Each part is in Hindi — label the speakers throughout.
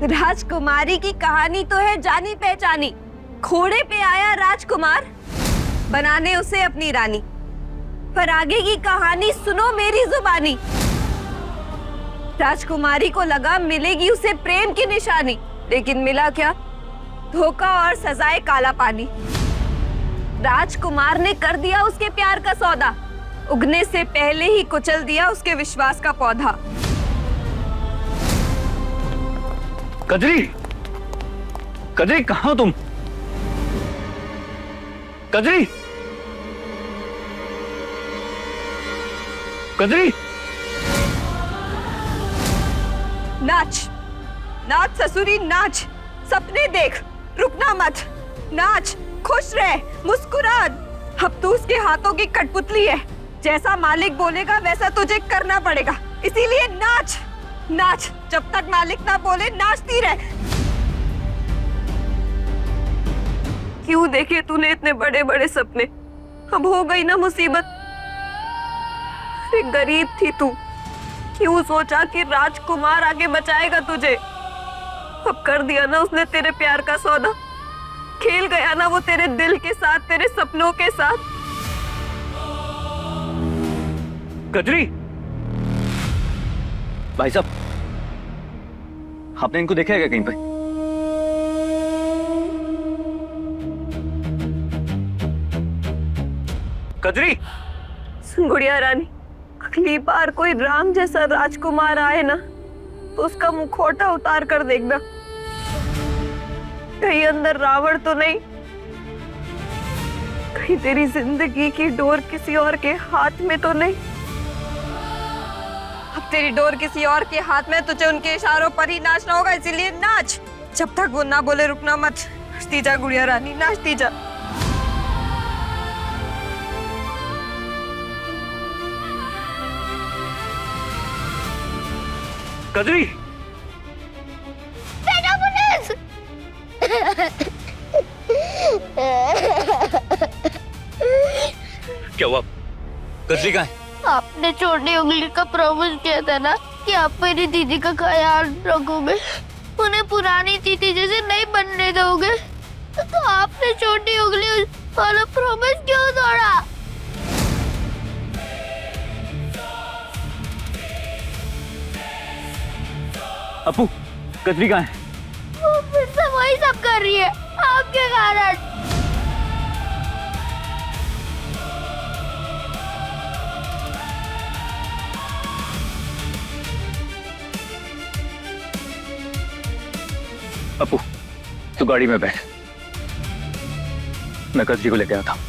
Speaker 1: राजकुमारी की कहानी तो है जानी पहचानी। घोड़े पे आया राजकुमार, बनाने उसे अपनी रानी। पर आगे की कहानी सुनो मेरी जुबानी। राजकुमारी को लगा मिलेगी उसे प्रेम की निशानी, लेकिन मिला क्या? धोखा और सजाए काला पानी। राजकुमार ने कर दिया उसके प्यार का सौदा, उगने से पहले ही कुचल दिया उसके विश्वास का पौधा।
Speaker 2: कजरी, कजरी कहाँ हो तुम? कजरी, कजरी।
Speaker 1: नाच नाच ससुरी नाच, सपने देख, रुकना मत। नाच, खुश रह, मुस्कुरा। अब तू उसके हाथों की कठपुतली है, जैसा मालिक बोलेगा वैसा तुझे करना पड़ेगा। इसीलिए नाच नाच, जब तक मालिक ना बोले नाचती रह। क्यों देखे तूने इतने बड़े बड़े सपने? अब हो गई ना मुसीबत। अरे गरीब थी तू, क्यों सोचा कि राजकुमार आगे बचाएगा तुझे? अब कर दिया ना उसने तेरे प्यार का सौदा। खेल गया ना वो तेरे दिल के साथ, तेरे सपनों के साथ।
Speaker 2: कजरी, भाई साहब, आपने इनको देखा है क्या कहीं पे? कजरी।
Speaker 1: सुन गुड़िया रानी, अगली बार कोई राम जैसा राजकुमार आए ना, तो उसका मुखौटा उतार कर देखना। कहीं अंदर रावण तो नहीं, कहीं तेरी जिंदगी की डोर किसी और के हाथ में तो नहीं। अब तेरी डोर किसी और के हाथ में, तुझे उनके इशारों पर ही नाचना होगा। इसीलिए नाच, जब तक वो ना बोले रुकना मत। नाचती जा गुड़िया रानी, नाचती जा।
Speaker 2: कजरी, क्या हुआ? कजरी कहाँ है?
Speaker 3: आपने छोटी उंगली का प्रॉमिस किया था ना कि आप मेरी दीदी का ख्याल रखोगे, उन्हें पुरानी दीदी जैसे नहीं बनने दोगे। तो आपने छोटी उंगली वाला प्रॉमिस क्यों तोड़ा?
Speaker 2: अपू, कजरी कहाँ है?
Speaker 3: वो फिर से वही सब कर रही है आपके कारण।
Speaker 2: अपू, तू गाड़ी में बैठ, मैं कजरी को लेके आता हूं।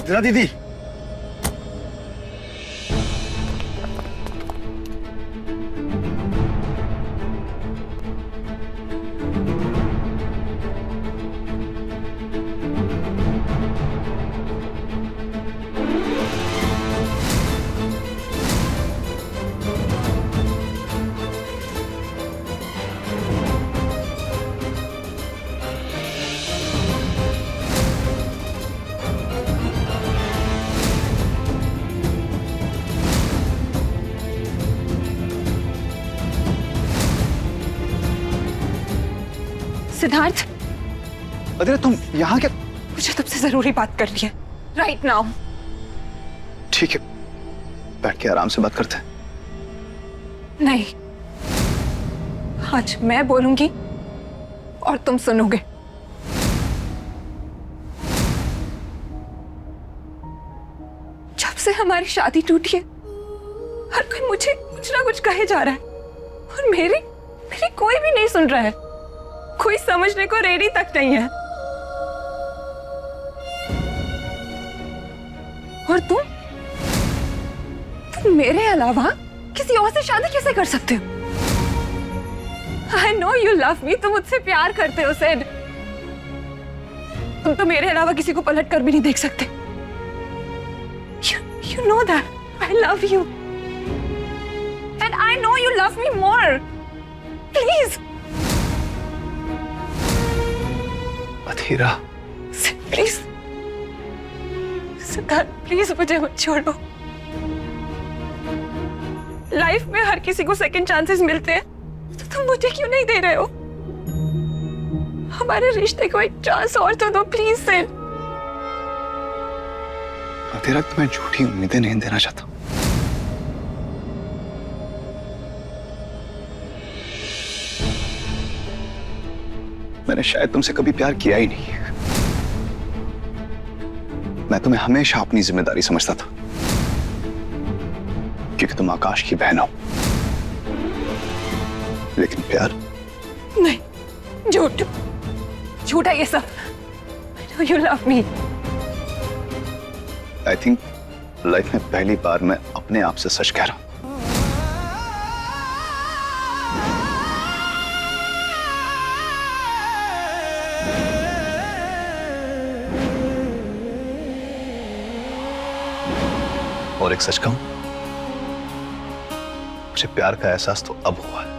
Speaker 4: जरा दीदी,
Speaker 1: सिद्धार्थ,
Speaker 4: अरे तुम यहाँ क्या?
Speaker 1: मुझे तुमसे जरूरी बात करनी है, राइट नाउ।
Speaker 4: ठीक है, बैठ के आराम से बात करते हैं।
Speaker 1: नहीं, आज मैं बोलूंगी और तुम सुनोगे। जब से हमारी शादी टूटी है, हर कोई मुझे कुछ ना कुछ कहे जा रहा है, और मेरी कोई भी नहीं सुन रहा है। कोई समझने को रेडी तक नहीं है। और तुम मेरे अलावा किसी और से शादी कैसे कर सकते हो? I know you love me, तुम मुझसे प्यार करते हो सिड। तुम तो मेरे अलावा किसी को पलट कर भी नहीं देख सकते। You know that I love you, and I know you love me more. Please.
Speaker 4: Adhira,
Speaker 1: please Siddharth, please मुझे मत छोड़ो। लाइफ में हर किसी को सेकंड चांसेस मिलते हैं, तो तुम मुझे क्यों नहीं दे रहे हो? हमारे रिश्ते को एक चांस और तो दो प्लीज सिड।
Speaker 4: तेरा तो मैं झूठी उम्मीदें नहीं देना चाहता। मैंने शायद तुमसे कभी प्यार किया ही नहीं। मैं तुम्हें हमेशा अपनी जिम्मेदारी समझता था, क्योंकि तुम आकाश की बहन हो। लेकिन प्यार
Speaker 1: नहीं, झूठ, झूठा ये सब। I know you love me.
Speaker 4: I think life में पहली बार मैं अपने आप से सच कह रहा हूं। और एक सच कहूं, मुझे प्यार का एहसास तो अब हुआ है।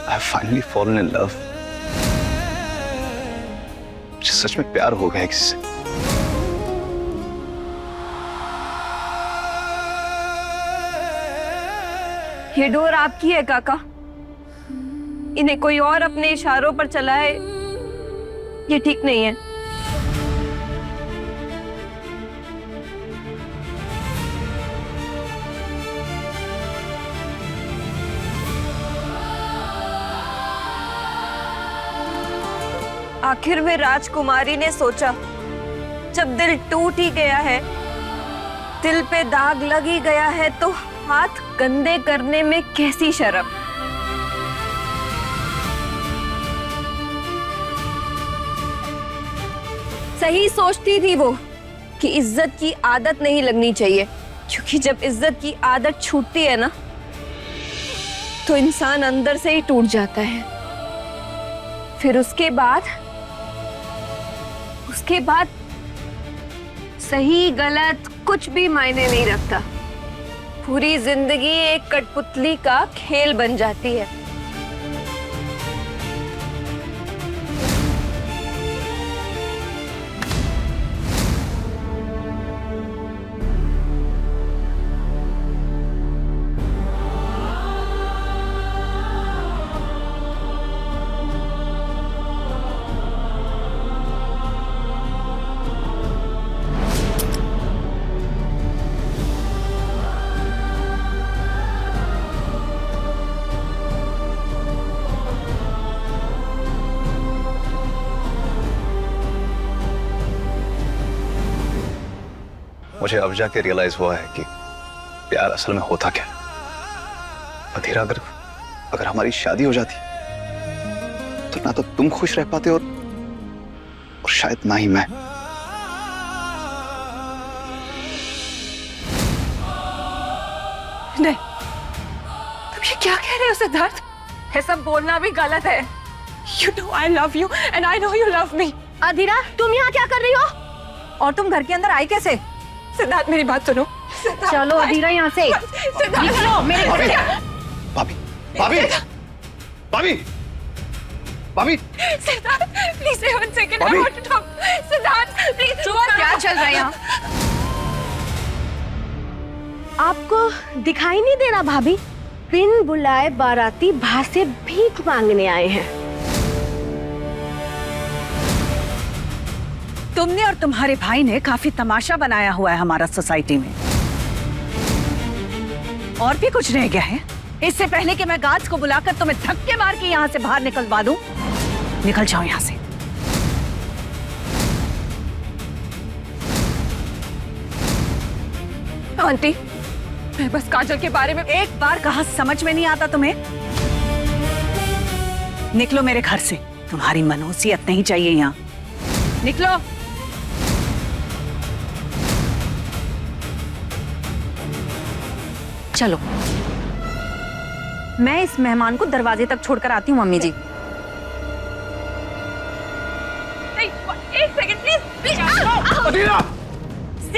Speaker 4: I have finally fallen in love. मुझे सच में प्यार हो गया है किसी से।
Speaker 1: ये डोर आपकी है काका, इन्हें कोई और अपने इशारों पर चलाए ये ठीक नहीं है। आखिर में राजकुमारी ने सोचा, जब दिल टूट ही गया है, दिल पे दाग लग ही गया है, तो हाथ गंदे करने में कैसी शर्म। सही सोचती थी वो कि इज्जत की आदत नहीं लगनी चाहिए, क्योंकि जब इज्जत की आदत छूटती है ना, तो इंसान अंदर से ही टूट जाता है। फिर उसके बाद सही गलत कुछ भी मायने नहीं रखता। पूरी जिंदगी एक कठपुतली का खेल बन जाती है।
Speaker 4: मुझे अब जाके रियलाइज हुआ है कि प्यार असल में होता क्या है। अधीरा, अगर हमारी शादी हो जाती तो ना तो तुम खुश रह पाते और शायद ना ही मैं।
Speaker 1: नहीं, तुम ये क्या कह रहे हो सिद्धार्थ? ये सब बोलना भी गलत है। You know I love you and I know you love me.
Speaker 5: अधीरा, तुम यहाँ क्या कर रही हो? और तुम घर के अंदर आई कैसे?
Speaker 1: सिद्धार्थ, मेरी बात सुनो।
Speaker 5: चलो अधीरा यहाँ से निकलो मेरे घर से।
Speaker 4: भाभी, भाभी, भाभी, भाभी,
Speaker 1: Siddharth, please stay 1 second. I
Speaker 4: भाभी।
Speaker 1: want to talk. Siddharth, please.
Speaker 5: क्या चल रहा है यहाँ? आपको दिखाई नहीं दे रहा भाभी? बिन बुलाए बाराती भा से भीख मांगने आए हैं।
Speaker 6: तुमने और तुम्हारे भाई ने काफी तमाशा बनाया हुआ है हमारा सोसाइटी में। और भी कुछ रह गया है? इससे पहले कि मैं गार्ड्स को बुलाकर तुम्हें धक्के मार के यहाँ से बाहर निकलवा दूं, निकल जाओ यहाँ से।
Speaker 1: आंटी, मैं बस काजल के बारे में
Speaker 6: एक बार कहा समझ में नहीं आता तुम्हें? निकलो मेरे घर से, तुम्हारी मनोसियत नहीं चाहिए यहाँ। निकलो।
Speaker 5: चलो, मैं इस मेहमान को दरवाजे तक छोड़कर आती हूँ मम्मी जी।
Speaker 1: नहीं, 1 सेकंड प्लीज।
Speaker 4: अधीरा,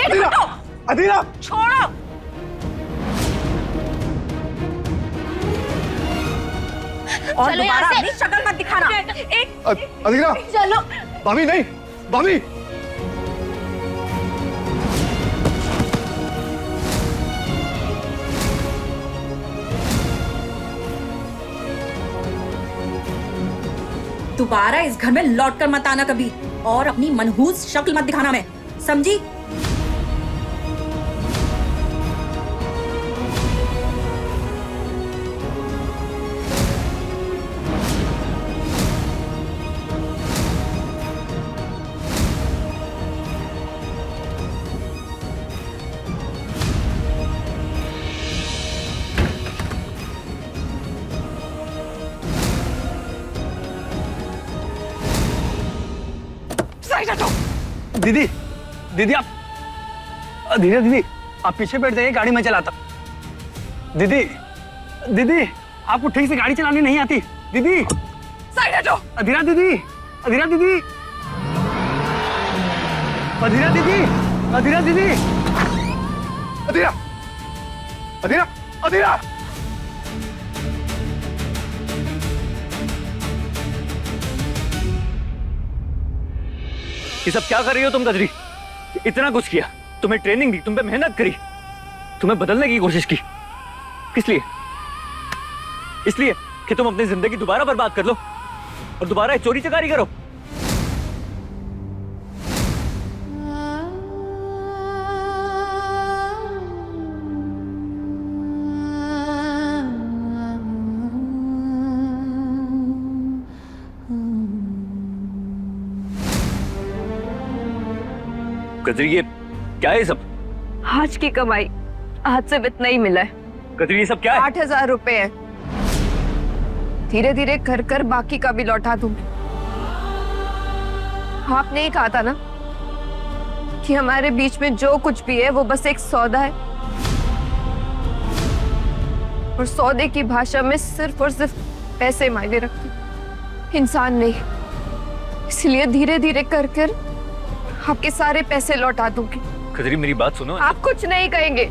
Speaker 4: अधीरा, अधीरा,
Speaker 1: छोड़ो।
Speaker 5: और दोबारा अपनी शक्ल मत दिखाना।
Speaker 4: अधीरा,
Speaker 5: चलो।
Speaker 4: भाभी नहीं, भाभी।
Speaker 7: दोबारा इस घर में लौट कर मत आना कभी, और अपनी मनहूस शक्ल मत दिखाना, मैं समझी?
Speaker 2: दीदी, दीदी आप, धीरे दीदी, आप पीछे बैठ जाइए, गाड़ी में चलाता। दीदी, दीदी, आपको ठीक से गाड़ी चलानी नहीं आती। दीदी, साइड हटो। अधीरा दीदी, अधीरा दीदी, अधीरा दीदी, अधीरा दीदी,
Speaker 4: अधीरा, अधीरा, अधीरा।
Speaker 2: ये सब क्या कर रही हो तुम कजरी? इतना कुछ किया, तुम्हें ट्रेनिंग दी, तुम पे मेहनत करी, तुम्हें बदलने की कोशिश की। किस लिए? इसलिए कि तुम अपनी जिंदगी दोबारा बर्बाद कर लो और दोबारा चोरी चकारी करो। कजरी, ये क्या है सब?
Speaker 1: आज की कमाई, आज से इतना ही मिला है।
Speaker 2: कजरी, ये सब क्या है?
Speaker 1: 8,000 रुपए है। धीरे धीरे कर कर बाकी का भी लौटा दूंगी। आपने ही कहा था ना कि हमारे बीच में जो कुछ भी है वो बस एक सौदा है, और सौदे की भाषा में सिर्फ और सिर्फ पैसे मायने रखते, इंसान नहीं। इसलिए धीरे धीरे कर कर आपके सारे पैसे लौटा दूंगी।
Speaker 2: कजरी, मेरी बात सुनो।
Speaker 1: आप कुछ नहीं कहेंगे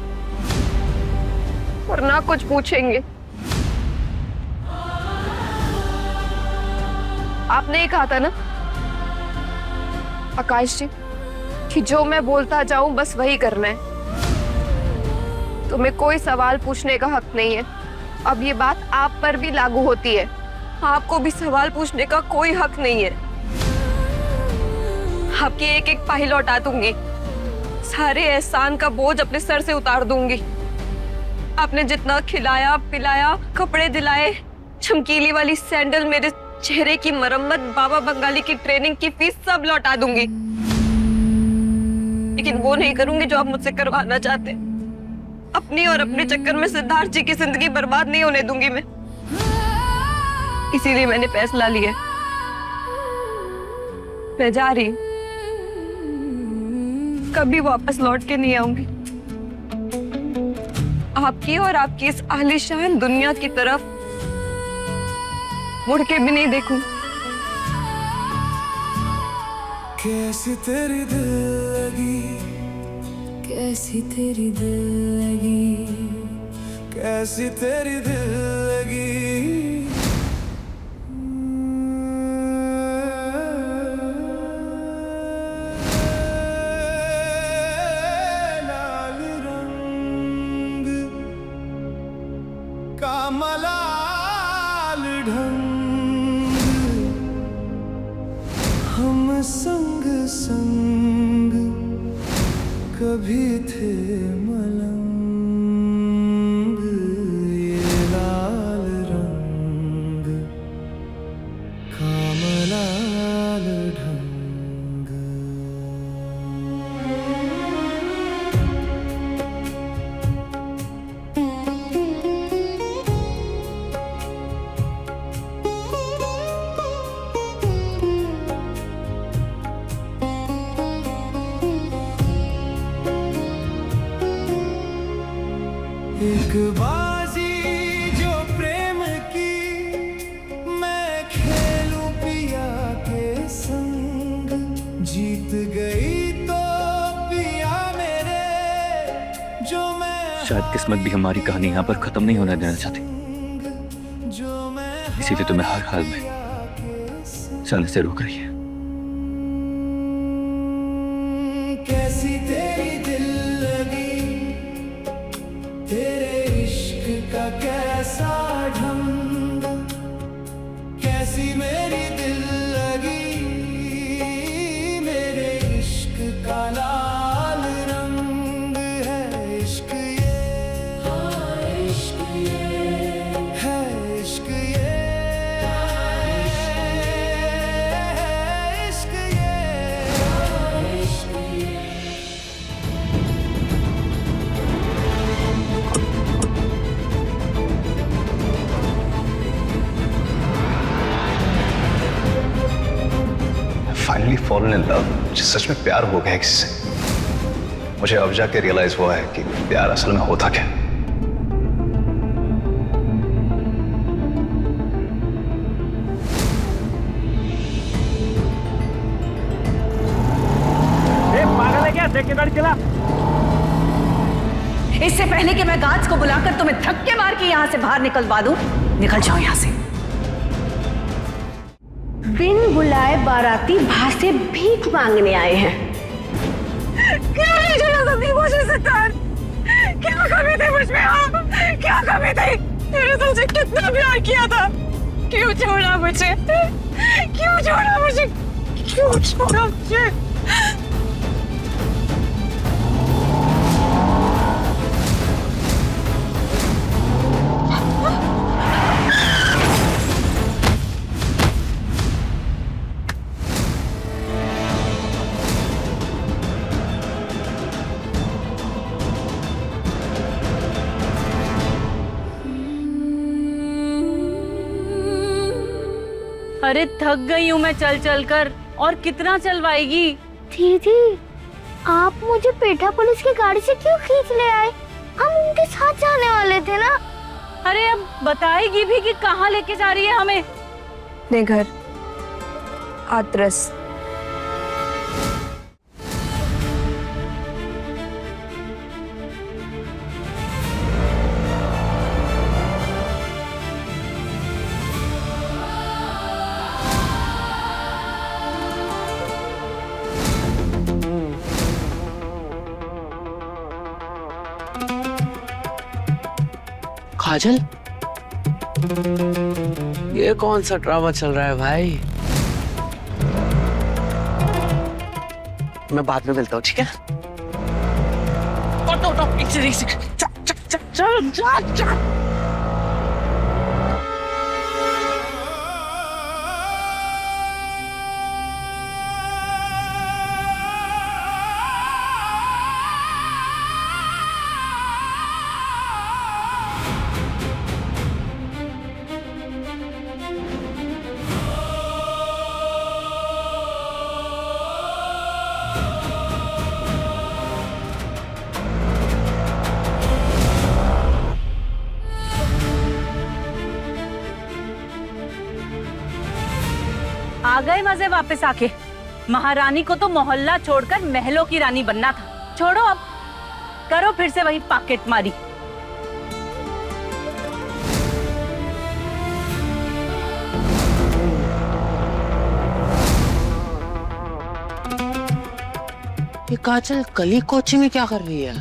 Speaker 1: और ना कुछ पूछेंगे। आपने ही कहा था ना आकाश जी कि जो मैं बोलता जाऊं बस वही करना है। तुम्हें कोई सवाल पूछने का हक नहीं है। अब ये बात आप पर भी लागू होती है। आपको भी सवाल पूछने का कोई हक नहीं है। आपकी एक एक पाही लौटा दूंगी, सारे एहसान का बोझ अपने सर से उतार दूंगी। आपने जितना खिलाया पिलाया, कपड़े दिलाए, चमकीली वाली सैंडल, मेरे चेहरे की मरम्मत, बाबा बंगाली की ट्रेनिंग की फीस सब लौटा दूंगी। लेकिन वो नहीं करूंगी जो आप मुझसे करवाना चाहते। अपनी और अपने चक्कर में सिद्धार्थ जी की जिंदगी बर्बाद नहीं होने दूंगी मैं। इसीलिए मैंने फैसला लिया, मैं जा रही हूं, कभी वापस लौट के नहीं आऊंगी। आपकी और आपकी इस आलीशान दुनिया की तरफ मुड़ के भी नहीं देखूं।
Speaker 8: कैसी तेरी दिल लगी, कैसी तेरी दिल लगी, कैसी तेरी दिल लगी। लाल रंग का मलाल ढंग, हम संग संग कभी थे मलंग। ये लाल रंग का मलाल ढंग। एक बाजी जो प्रेम की मैं खेलूं पिया के संग, जीत गई तो पिया मेरे जो मैं।
Speaker 2: शायद किस्मत भी हमारी कहानी यहाँ पर खत्म नहीं होने देना चाहती,
Speaker 8: जो मैं
Speaker 2: इसीलिए तुम्हें हर हाल में
Speaker 4: चलने से रोक रही है।
Speaker 8: कैसी तेरी दिल लगी, तेरे इश्क का कैसा ढंग, कैसी मेरी दिल लगी, मेरे इश्क का लाल रंग है। इश्क ये, हाँ इश्क ये है, इश्क ये है, इश्क ये, इश्क ये।
Speaker 4: Finally fallen in love. मुझे सच में प्यार हो गया है किसी से। मुझे अब जाके रियलाइज हुआ है कि प्यार असल में होता क्या है।
Speaker 2: पागल है क्या? देख के गाड़ी चला।
Speaker 6: इससे पहले कि मैं गार्ड्स को बुलाकर तुम्हें धक्के मार के यहाँ से बाहर निकलवा दूं, निकल जाओ यहाँ से।
Speaker 5: बिन बुलाए बाराती बाहर से भीख मांगने आए हैं।
Speaker 1: क्या नहीं छोड़ा तुमने मुझे सरकार? क्या कमी थी मुझ में? हाँ, क्या कमी थी? मैंने तुमसे कितना प्यार किया था। क्यों छोड़ा मुझे? क्यों छोड़ा मुझे? क्यों छोड़ा मुझे?
Speaker 9: अरे थक गई हूँ मैं चल चल कर, और कितना चलवाएगी?
Speaker 3: दीदी, आप मुझे पेठा पुलिस की गाड़ी से क्यों खींच ले आए? हम उनके साथ जाने वाले थे ना।
Speaker 9: अरे अब बताएगी भी कि कहाँ लेके जा रही है हमें?
Speaker 1: अपने घर, हाथरस।
Speaker 10: काजल, ये कौन सा ड्रामा चल रहा है भाई? मैं बाद में मिलता हूँ, ठीक है? एक सेकंड, चल।
Speaker 9: आ गए मजे वापस आके। महारानी को तो मोहल्ला छोड़कर महलों की रानी बनना था। छोड़ो अब, करो फिर से वही पॉकेट मारी।
Speaker 10: ये काजल कली कोचिंग में क्या कर रही है?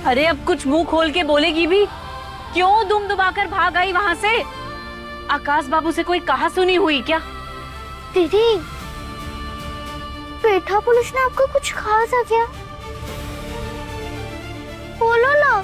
Speaker 9: अरे अब कुछ मुंह खोल के बोलेगी भी? क्यों दुम दुबाकर भाग आई वहां से? आकाश बाबू से कोई कहा सुनी हुई क्या?
Speaker 3: दीदी, पेठा पुलिस ने आपको कुछ कहा था क्या? बोलो ना।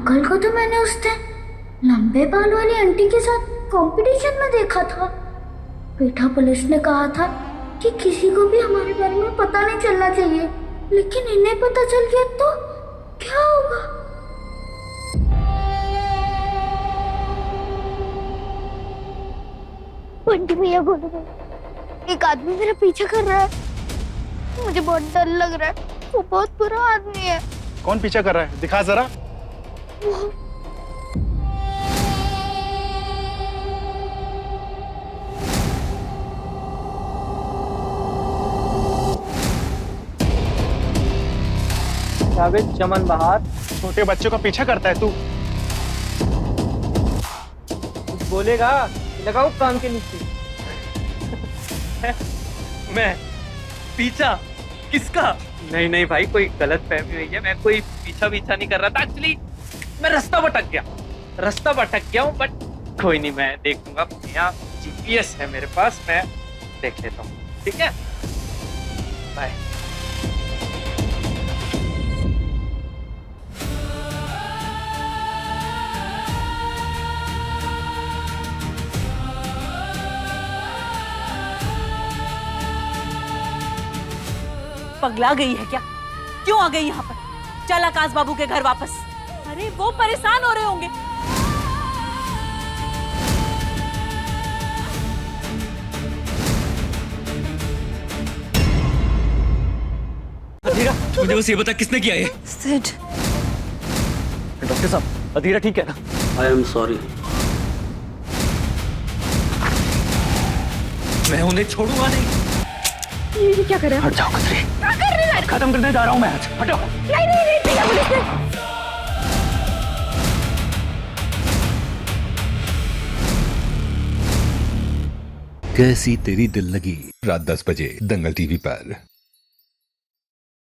Speaker 3: अंकल को तो मैंने उस दिन लंबे बाल वाली आंटी के साथ कंपटीशन में देखा था। पेठा पुलिस ने कहा था कि किसी को भी हमारे बारे में पता नहीं चलना चाहिए, लेकिन इन्हें पता चल गया तो क्या होगा? बंटी भैया बोल रहे एक आदमी मेरा पीछा कर रहा है। मुझे बहुत डर लग रहा है, वो बहुत बुरा आदमी है।
Speaker 2: कौन पीछा कर रहा है? दिखा जरा।
Speaker 11: जावेद चमन बहार।
Speaker 2: छोटे बच्चों का पीछा करता है तू?
Speaker 11: कुछ बोलेगा? लगाओ कान के नीचे। मैं पीछा किसका? नहीं नहीं भाई, कोई गलत फहमी हुई है। मैं कोई पीछा नहीं कर रहा था। एक्चुअली मैं रास्ता भटक गया हूँ, बट कोई नहीं, मैं देख लूंगा। यहाँ GPS है मेरे पास, मैं देख लेता हूँ। ठीक है, बाय।
Speaker 9: पगला गई है क्या? क्यों आ गई यहाँ पर? चल आकाश बाबू के घर वापस। अरे वो परेशान हो रहे होंगे।
Speaker 11: अधीरा, मुझे बस ये बता किसने किया ये?
Speaker 1: सिड,
Speaker 2: डॉक्टर साहब, अधीरा ठीक है ना?
Speaker 11: I am sorry. मैं उन्हें छोड़ूंगा नहीं।
Speaker 5: ये क्या कर रहा है?
Speaker 2: हट जाओ कतरी।
Speaker 5: क्या कर रहे हैं?
Speaker 2: खत्म करने जा रहा हूँ मैं आज। हटो।
Speaker 5: नहीं भैया पुलिस ने।
Speaker 12: कैसी तेरी दिल लगी, रात 10 बजे दंगल टीवी पर।